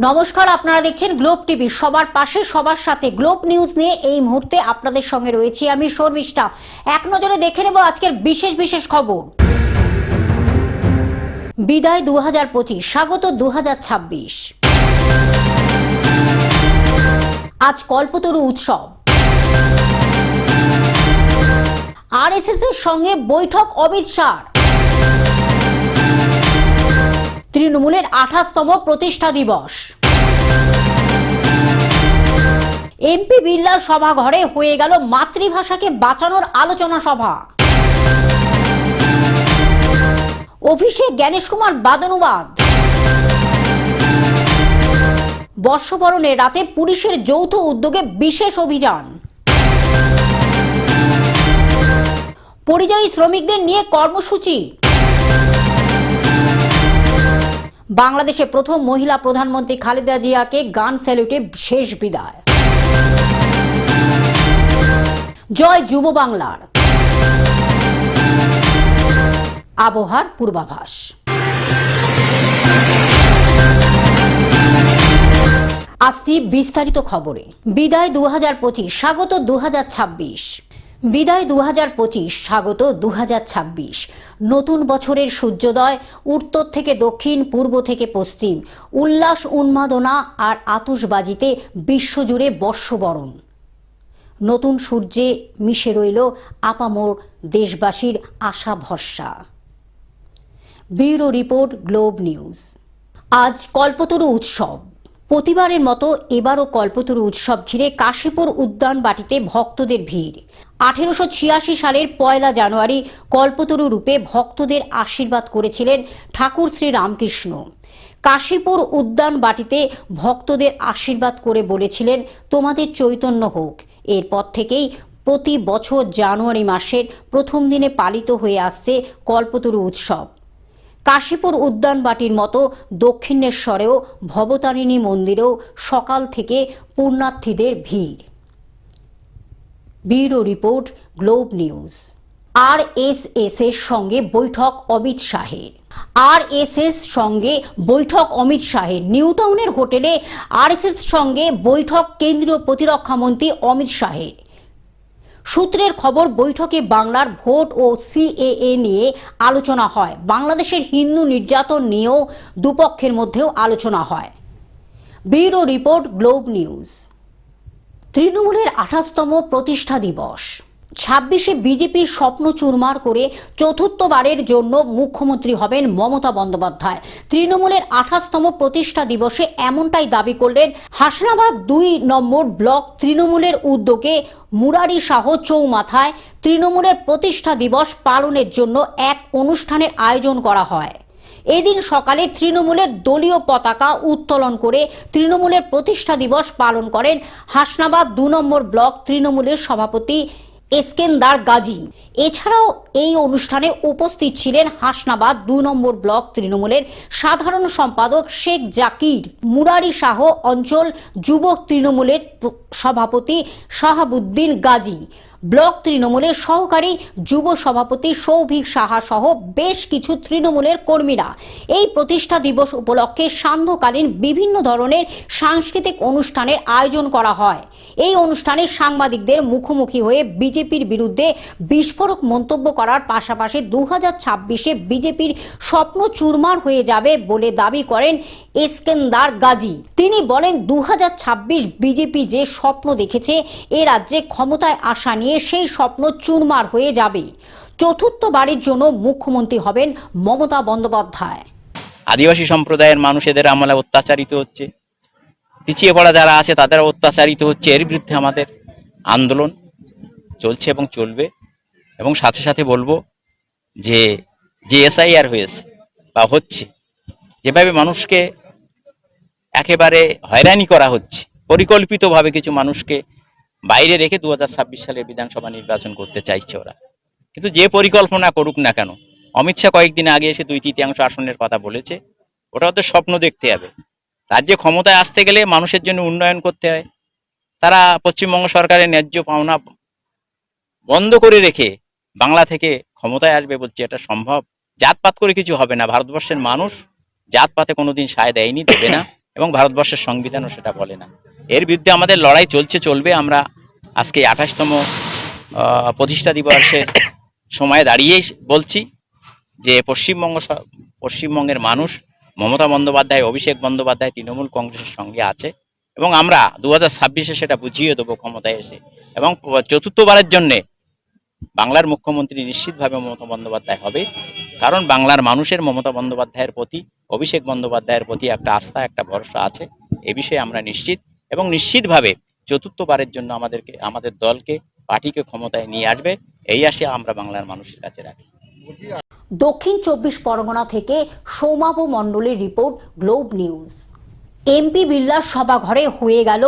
নমস্কার, আপনারা দেখছেন গ্লোব টিভি। সবার পাশে সবার সাথে গ্লোব নিউজ নিয়ে এই মুহূর্তে আপনাদের সঙ্গে রয়েছি আমি শর্মিষ্ঠা। এক নজরে দেখে নেব আজকের বিশেষ বিশেষ খবর। বিদায় 2025, স্বাগত 2026। আজ কল্পতরু উৎসব। আরএসএস এর সঙ্গে বৈঠক অমিত শাহ। তৃণমূলের 28তম প্রতিষ্ঠা দিবস। এমপি বিড়লার সভাঘরে হয়ে গেল মাতৃভাষাকে বাঁচানোর আলোচনা সভা। অফিসে জ্ঞানেশ কুমার বাদানুবাদ। বর্ষবরণের রাতে পুলিশের যৌথ উদ্যোগে বিশেষ অভিযান। পরিযায়ী শ্রমিকদের নিয়ে কর্মসূচি। বাংলাদেশে প্রথম মহিলা প্রধানমন্ত্রী খালেদা জিয়াকে গান স্যালুটে শেষ বিদায়। জয় যুব বাংলার। আবহাওয়ার পূর্বাভাস। আসছি বিস্তারিত খবরে। বিদায় 2025, স্বাগত 2026। বিদায় 2025, স্বাগত 2026। নতুন বছরের সূর্যোদয়, উত্তর থেকে দক্ষিণ, পূর্ব থেকে পশ্চিম, উল্লাস উন্মাদনা আর আতশবাজিতে বিশ্বজুড়ে বর্ষবরণ। নতুন সূর্যে মিশে রইল আপামর দেশবাসীর আশা ভরসা। Bureau report, Globe news. আজ কল্পতরু উৎসব। প্রতিবারের মতো এবারও কল্পতরু উৎসব ঘিরে কাশীপুর উদ্যান বাটিতে ভক্তদের ভিড়। 1886 সালের 1 জানুয়ারি কল্পতরু রূপে ভক্তদের আশীর্বাদ করেছিলেন ঠাকুর শ্রী রামকৃষ্ণ। কাশীপুর উদ্যান বাটিতে ভক্তদের আশীর্বাদ করে বলেছিলেন, তোমাদের চৈতন্য হোক। এরপর থেকেই প্রতি বছর জানুয়ারি মাসের প্রথম দিনে পালিত হয়ে আসছে কল্পতরু উৎসব। কাশীপুর উদ্যান বাটির মতো দক্ষিণেশ্বরেও ভবতারিণী মন্দিরেও সকাল থেকে পুণ্যার্থীদের ভিড়। Bureau report, Globe news. RSS এর সঙ্গে বৈঠক অমিত শাহের। আরএসএস সঙ্গে বৈঠক অমিত শাহের। নিউটাউনের হোটেলে আরএসএস সঙ্গে বৈঠক কেন্দ্রীয় প্রতিরক্ষা মন্ত্রী অমিত শাহের। সূত্রের খবর, বৈঠকে বাংলার ভোট ও সিএএ নিয়ে আলোচনা হয়। বাংলাদেশের হিন্দু নির্যাতন নিয়েও দুপক্ষের মধ্যেও আলোচনা হয়। Bureau report, Globe news. তৃণমূলের 28তম প্রতিষ্ঠা দিবস। 26শে বিজেপির স্বপ্ন চুরমার করে চতুর্থবারের জন্য মুখ্যমন্ত্রী হবেন মমতা বন্দ্যোপাধ্যায়। তৃণমূলের 28তম প্রতিষ্ঠা দিবসে এমনটাই দাবি করলেন হাসনাবাদ 2 নম্বর ব্লক তৃণমূলের উদ্যোগে মুরারি শাহ চৌমাথায় তৃণমূলের প্রতিষ্ঠা দিবস পালনের জন্য এক অনুষ্ঠানের আয়োজন করা হয়। এদিন সকালে তৃণমূলের দলীয় পতাকা উত্তোলন করে তৃণমূলের প্রতিষ্ঠা দিবস পালন করেন হাসনাবাদ 2 নম্বর ব্লক তৃণমূলের সভাপতি এসকেন্দার গাজী। এছাড়াও এই অনুষ্ঠানে উপস্থিত ছিলেন হাসনাবাদ 2 নম্বর ব্লক তৃণমূলের সাধারণ সম্পাদক শেখ জাকির, মুরারি শাহ অঞ্চল যুবক তৃণমূলের সভাপতি শাহাবুদ্দিন গাজী, ব্লক তৃণমূলের সহকারী যুব সভাপতি সৌভিক সাহা সহ বেশ কিছু তৃণমূলের কর্মীরা। এই প্রতিষ্ঠা দিবস উপলক্ষে সান্ধ্যকালীন বিভিন্ন ধরনের সাংস্কৃতিক অনুষ্ঠানের আয়োজন করা হয়। এই অনুষ্ঠানে সাংবাদিকদের মুখোমুখি হয়ে বিজেপির বিরুদ্ধে বিস্ফোরক মন্তব্য করার পাশাপাশি 2026-এ বিজেপির স্বপ্ন চুরমার হয়ে যাবে বলে দাবি করেন এসকেন্দার গাজী। তিনি বলেন, 2026 বিজেপি যে স্বপ্ন দেখেছে এ রাজ্যে ক্ষমতায় আসা নিয়ে সেই স্বপ্ন চুরমার হয়ে যাবে। চতুর্থবারের জন্য মুখ্যমন্ত্রী হবেন মমতা বন্দ্যোপাধ্যায়। আদিবাসী সম্প্রদায়ের মানুষেদের আমলে অত্যাচারিত হচ্ছে, পিছিয়ে পড়া যারা আছে তাদের অত্যাচারিত হচ্ছে। এর বিরুদ্ধে আমাদের আন্দোলন চলছে এবং চলবে। এবং সাথে সাথে বলবো যে এসআইআর হয়েছে বা হচ্ছে, যেভাবে মানুষকে একেবারে হয়রানি করা হচ্ছে, পরিকল্পিতভাবে কিছু মানুষকে বাইরে রেখে 2026 সালে বিধানসভা নির্বাচন করতে চাইছে ওরা। কিন্তু যে পরিকল্পনা করুক না কেন, অমিত শাহ কয়েকদিন আগে এসে 2/3 আসনের কথা বলেছে, ওটা তো স্বপ্ন দেখতে হবে। রাজ্যে ক্ষমতায় আসতে গেলে মানুষের জন্য উন্নয়ন করতে হয়। তারা পশ্চিমবঙ্গ সরকারের ন্যায্য পাওনা বন্ধ করে রেখে বাংলা থেকে ক্ষমতায় আসবে বলছে, এটা সম্ভব? জাতপাত করে কিছু হবে না। ভারতবর্ষের মানুষ জাতপাতে কোনোদিন সায় দেয়নি, দেবে না। এবং ভারতবর্ষের সংবিধানও সেটা বলে না। এর বিরুদ্ধে আমাদের লড়াই চলবে। আমরা আজকে 28তম প্রতিষ্ঠা দিবসের সময় দাঁড়িয়ে বলছি যে পশ্চিমবঙ্গের মানুষ মমতা বন্দ্যোপাধ্যায়, অভিষেক বন্দ্যোপাধ্যায়, তৃণমূল কংগ্রেসের সঙ্গে আছে এবং আমরা 2026-এ সেটা বুঝিয়ে দেবো ক্ষমতায় এসে। এবং চতুর্থবারের জন্যে বাংলার মুখ্যমন্ত্রী নিশ্চিতভাবে মমতা বন্দ্যোপাধ্যায় হবে, কারণ বাংলার মানুষের মমতা বন্দ্যোপাধ্যায়ের প্রতি, অভিষেক বন্দ্যোপাধ্যায়ের প্রতি একটা আস্থা, একটা ভরসা আছে। এ বিষয়ে আমরা নিশ্চিত এবং নিশ্চিতভাবে চতুর্থবারের জন্য আমাদের দলকে, পার্টিকে ক্ষমতায় নিয়ে আসবে, এই আশা আমরা বাংলার মানুষের কাছে রাখি। দক্ষিণ 24 পরগনা থেকে সৌমাভু মণ্ডলের রিপোর্ট, গ্লোব নিউজ। এমপি বিড়লার সভাঘরে হয়ে গেল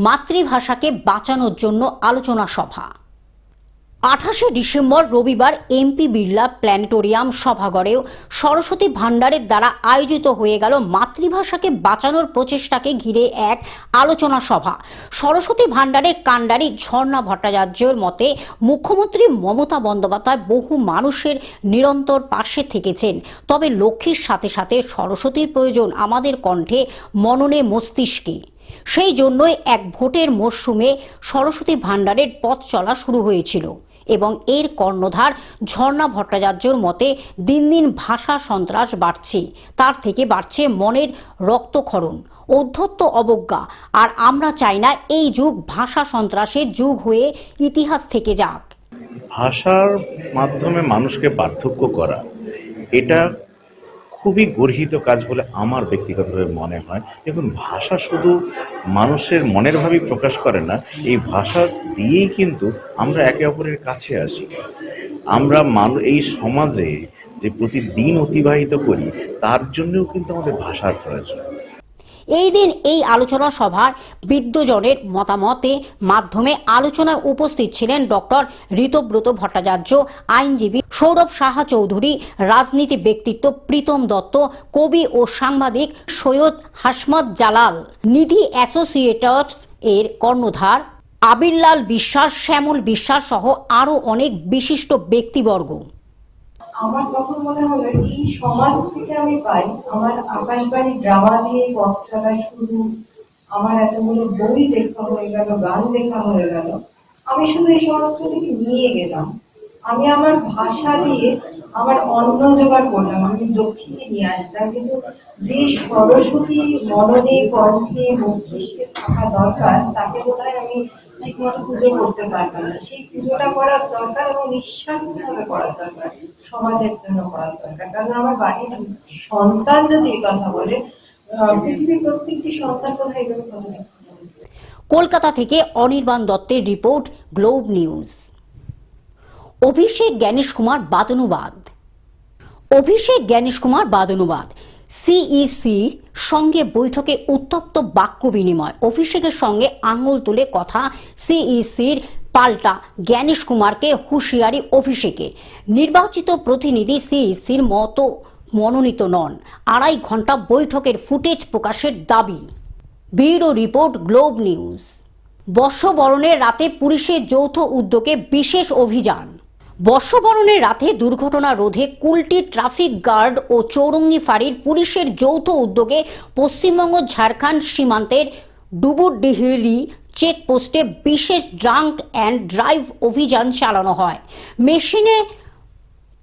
মাতৃভাষাকে বাঁচানোর জন্য আলোচনা সভা। 28শে ডিসেম্বর রবিবার এমপি বিড়লা প্ল্যানেটোরিয়াম সভাঘরেও সরস্বতী ভাণ্ডারের দ্বারা আয়োজিত হয়ে গেল মাতৃভাষাকে বাঁচানোর প্রচেষ্টাকে ঘিরে এক আলোচনা সভা। সরস্বতী ভাণ্ডারের কাণ্ডারি ঝর্ণা ভট্টাচার্যের মতে মুখ্যমন্ত্রী মমতা বন্দ্যোপাধ্যায় বহু মানুষের নিরন্তর পাশে থেকেছেন, তবে লক্ষ্মীর সাথে সাথে সরস্বতীর প্রয়োজন আমাদের কণ্ঠে, মননে, মস্তিষ্কে। সেই জন্যই এক ভোটের মরশুমে সরস্বতী ভাণ্ডারের পথ চলা শুরু হয়েছিল এবং এর কর্ণধার ঝর্ণা ভট্টাচার্যর মতে দিন দিন ভাষা সন্ত্রাস বাড়ছে, তার থেকে বাড়ছে মনের রক্তক্ষরণ, ঔদ্ধত্য, অবজ্ঞা। আর আমরা চাই না এই যুগ ভাষা সন্ত্রাসের যুগ হয়ে ইতিহাস থেকে যাক। ভাষার মাধ্যমে মানুষকে পার্থক্য করা, এটা খুবই গর্হিত কাজ বলে আমার ব্যক্তিগতভাবে মনে হয়। দেখুন, ভাষা শুধু মানুষের মনের ভাবই প্রকাশ করে না, এই ভাষা দিয়েই কিন্তু আমরা একে অপরের কাছে আসি। আমরা এই সমাজে যে প্রতিদিন অতিবাহিত করি, তার জন্যও কিন্তু আমাদের ভাষার প্রয়োজন। এই দিন এই আলোচনা সভার বিদ্বজনের মতামতে মাধ্যমে আলোচনায় উপস্থিত ছিলেন ডক্টর ঋতব্রত ভট্টাচার্য, আইনজীবী সৌরভ সাহা চৌধুরী, রাজনীতি ব্যক্তিত্ব প্রীতম দত্ত, কবি ও সাংবাদিক সৈয়দ হাসমত জালাল, নিধি অ্যাসোসিয়েটস এর কর্ণধার আবিরলাল বিশ্বাস, শ্যামল বিশ্বাস সহ আরও অনেক বিশিষ্ট ব্যক্তিবর্গ। আমার তখন মনে হলো এই সমাজ থেকে আমি পাই, আমার আকাশবাণী ড্রামা দিয়ে পথ চলা শুরু, আমার এতগুলো বই লেখা হয়ে গেল, গান লেখা হয়ে গেল, আমি শুধু এই সমাজটা থেকে নিয়ে গেলাম। আমি আমার ভাষা দিয়ে আমার অন্ন জোগাড় করলাম, আমি দক্ষিণে নিয়ে আসলাম, কিন্তু যে সরস্বতী মননে, কণ্ঠে, মস্তিষ্কে থাকা দরকার, তাকে বোধহয় আমি ঠিক মতো পুজো করতে পারবে না। সেই পুজোটা করার দরকার এবং নিঃস্বার্থভাবে করার দরকার, সমাজের জন্য করার দরকার। কারণ আমার বাড়ির সন্তান যদি এই কথা বলে, পৃথিবীর প্রত্যেকটি সন্তান কোথায় এভাবে কথা বলছে। কলকাতা থেকে অনির্বাণ দত্তের রিপোর্ট, গ্লোব নিউজ। অভিষেক জ্ঞানেশ কুমার বাদনুবাদ। সিইসির সঙ্গে বৈঠকে উত্তপ্ত বাক্য বিনিময়, অভিষেকের সঙ্গে আঙুল তুলে কথা সিইসির, পাল্টা জ্ঞানেশ কুমারকে হুঁশিয়ারি অভিষেকের। নির্বাচিত প্রতিনিধি সিইসির মতো মনোনীত নন, 2.5 ঘন্টা বৈঠকের ফুটেজ প্রকাশের দাবি। Bureau report, Globe news. বর্ষবরণের রাতে পুলিশের যৌথ উদ্যোগে বিশেষ অভিযান। বর্ষবরণের রাতে দুর্ঘটনা রোধে কুলটি ট্রাফিক গার্ড ও চৌরঙ্গি ফাঁড়ির পুলিশের যৌথ উদ্যোগে পশ্চিমবঙ্গ ঝাড়খণ্ড সীমান্তের ডুবুরডিহিরি চেকপোস্টে বিশেষ ড্রাঙ্ক অ্যান্ড ড্রাইভ অভিযান চালানো হয়। মেশিনে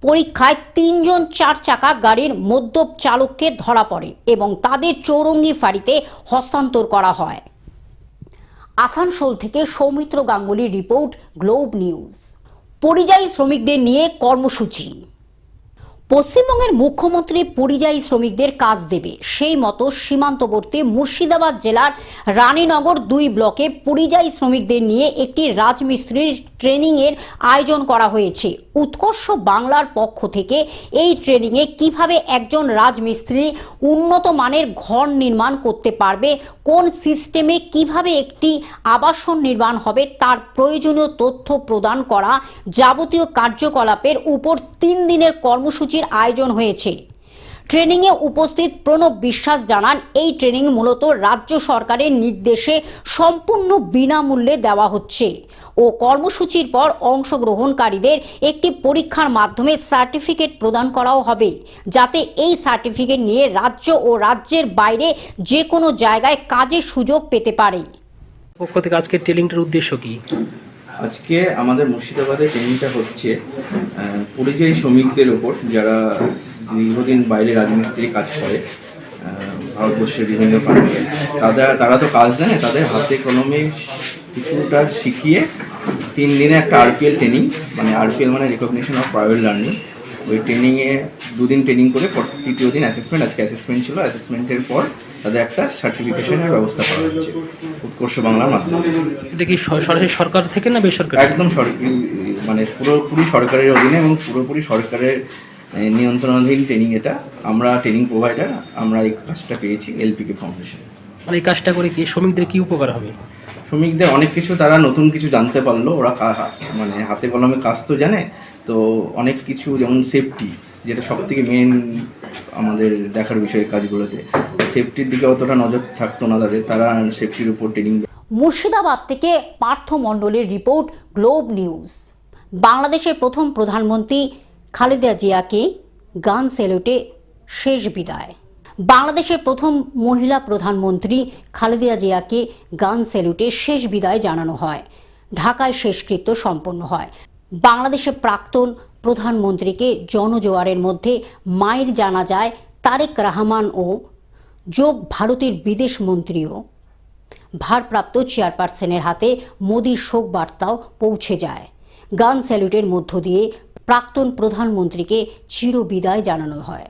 পরীক্ষায় 3 জন 4 চাকা গাড়ির মদ্যপ চালককে ধরা পড়ে এবং তাদের চৌরঙ্গি ফাঁড়িতে হস্তান্তর করা হয়। আসানসোল থেকে সৌমিত্র গাঙ্গুলির রিপোর্ট, গ্লোব নিউজ। পরিযায়ী শ্রমিকদের নিয়ে কর্মসূচি। পশ্চিমবঙ্গের মুখ্যমন্ত্রী পরিযায়ী শ্রমিকদের কাজ দেবে, সেই মতো সীমান্তবর্তী মুর্শিদাবাদ জেলার রানীনগর 2 ব্লকে পরিযায়ী শ্রমিকদের নিয়ে একটি রাজমিস্ত্রির ট্রেনিংয়ের আয়োজন করা হয়েছে। উৎকর্ষ বাংলার পক্ষ থেকে এই ট্রেনিংয়ে কিভাবে একজন রাজমিস্ত্রি উন্নত মানের ঘর নির্মাণ করতে পারবে, কোন সিস্টেমে কিভাবে একটি আবাসন নির্মাণ হবে, তার প্রয়োজনীয় তথ্য প্রদান করা যাবতীয় কার্যকলাপের উপর 3 দিনের কর্মসূচির আয়োজন হয়েছে। ট্রেনিংয়ে উপস্থিত প্রণব বিশ্বাস জানান, এই ট্রেনিং মূলত রাজ্য সরকারের নির্দেশে সম্পূর্ণ বিনামূল্যে দেওয়া হচ্ছে ও কর্মসূচির পর অংশগ্রহণকারীদের একটি পরীক্ষার মাধ্যমে সার্টিফিকেট প্রদান করাও হবে, যাতে এই সার্টিফিকেট নিয়ে রাজ্য ও রাজ্যের বাইরে যে কোনো জায়গায় কাজের সুযোগ পেতে পারে। পক্ষ থেকে আজকের ট্রেনিংটার উদ্দেশ্য কি? আজকে আমাদের মুর্শিদাবাদে ট্রেনিংটা হচ্ছে পরিযায়ী শ্রমিকদের ওপর, যারা দীর্ঘদিন বাইরে রাজমিস্ত্রি কাজ করে ভারতবর্ষের বিভিন্ন প্রান্তে। তারা তো কাজ জানে, তাদের হাতে কলমে কিছুটা শিখিয়ে 3 দিনে একটা আরপিএল ট্রেনিং, মানে আরপিএল মানে রিকগনিশন অফ প্রাইভেট লার্নিং, ওই ট্রেনিংয়ে 2 দিন ট্রেনিং করে তৃতীয় দিন অ্যাসেসমেন্ট। আজকে অ্যাসেসমেন্ট ছিল, অ্যাসেসমেন্টের পর তাদের একটা সার্টিফিকেশনের ব্যবস্থা করা হচ্ছে উৎকর্ষ বাংলার মাধ্যমে। এটা কি সরাসরি সরকার থেকে না বেসরকারি? একদম সরকারি, মানে পুরোপুরি সরকারের অধীনে এবং পুরোপুরি সরকারের নিয়ন্ত্রণাধীন ট্রেনিং। এটা আমরা ট্রেনিং প্রোভাইডার, আমরা এই কাজটা পেয়েছি এলপিকে ফাউন্ডেশন। মানে এই কাজটা করে কি শ্রমিকদের কি উপকার হবে? শ্রমিকদের অনেক কিছু, তারা নতুন কিছু জানতে পারলো। ওরা মানে হাতে কলমে কাজ তো জানে, তো অনেক কিছু, যেমন সেফটি, যেটা সব থেকে মেন আমাদের দেখার বিষয় কাজগুলোতে, সেফটির দিকে অতটা নজর থাকতো না তাদের, তারা সেফটির উপর ট্রেনিং। মুর্শিদাবাদ থেকে পার্থ মণ্ডলের রিপোর্ট, গ্লোব নিউজ। বাংলাদেশের প্রথম প্রধানমন্ত্রী খালেদা জিয়াকে গান স্যালুটে শেষ বিদায়। বাংলাদেশের প্রথম মহিলা প্রধানমন্ত্রী খালেদা জিয়াকে গান স্যালুটে শেষ বিদায় জানানো হয়। ঢাকায় শেষকৃত্য সম্পন্ন হয়। বাংলাদেশের প্রাক্তন প্রধানমন্ত্রীকে জনজোয়ারের মধ্যে মায়ের জানাজায় তারেক রহমান ও যোগ ভারতের বিদেশ মন্ত্রীও ভারপ্রাপ্ত চেয়ারপারসনের হাতে মোদির শোক বার্তাও পৌঁছে যায়। গান স্যালুটের মধ্য দিয়ে প্রাক্তন প্রধানমন্ত্রীকে চিরবিদায় জানানো হয়।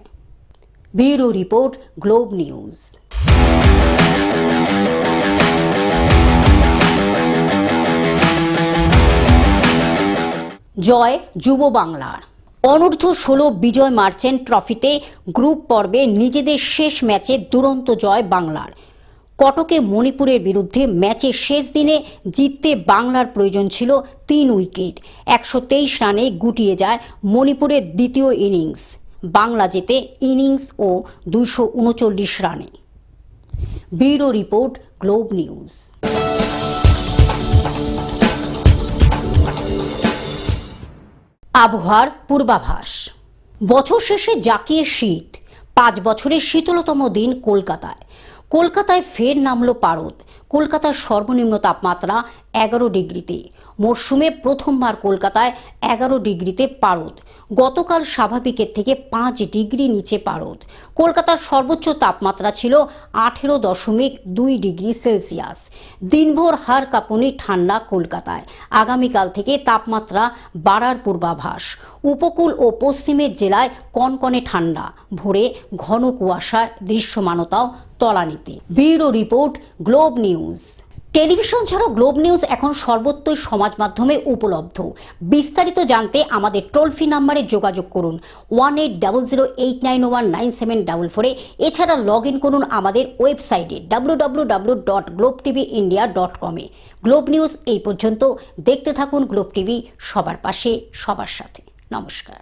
Bureau report, Globe News. জয় যুব বাংলার। অনূর্ধ্ব 16 বিজয় মার্চেন্ট ট্রফিতে গ্রুপ পর্বে নিজেদের শেষ ম্যাচে দুরন্ত জয় বাংলার। কটকে মণিপুরের বিরুদ্ধে ম্যাচের শেষ দিনে জিততে বাংলার প্রয়োজন ছিল 3 উইকেট। 123 রানে গুটিয়ে যায় মণিপুরের দ্বিতীয় ইনিংস। বাংলা জেতে ইনিংস ও 239 রানে। Bureau report, Globe news. আবহাওয়ার পূর্বাভাস। বছর শেষে জাঁকিয়ে শীত। 5 বছরের শীতলতম দিন কলকাতায়। কলকাতায় ফের নামল পারদ। কলকাতার সর্বনিম্ন তাপমাত্রা 11 ডিগ্রিতে। মরশুমে প্রথমবার কলকাতায় 11 ডিগ্রিতে পারদ। গতকাল স্বাভাবিকের থেকে 5 ডিগ্রি নিচে পারদ। কলকাতার সর্বোচ্চ তাপমাত্রা ছিল 18.2 ডিগ্রি সেলসিয়াস। দিনভর হাড় কাঁপুনি ঠান্ডা কলকাতায়। আগামীকাল থেকে তাপমাত্রা বাড়ার পূর্বাভাস। উপকূল ও পশ্চিমের জেলায় কনকনে ঠান্ডা। ভোরে ঘন কুয়াশার দৃশ্যমানতাও তলানিতে। Bureau report, Globe news. Television ছাড়াও গ্লোব নিউজ এখন সর্বত্রই সমাজ মাধ্যমে উপলব্ধ। বিস্তারিত জানতে আমাদের টোল ফ্রি নাম্বারে যোগাযোগ করুন 180089019744। এছাড়া লগ ইন করুন আমাদের ওয়েবসাইটে www.globtvindia.com। গ্লোব নিউজ এই পর্যন্ত। দেখতে থাকুন গ্লোব টিভি, সবার পাশে সবার সাথে। নমস্কার।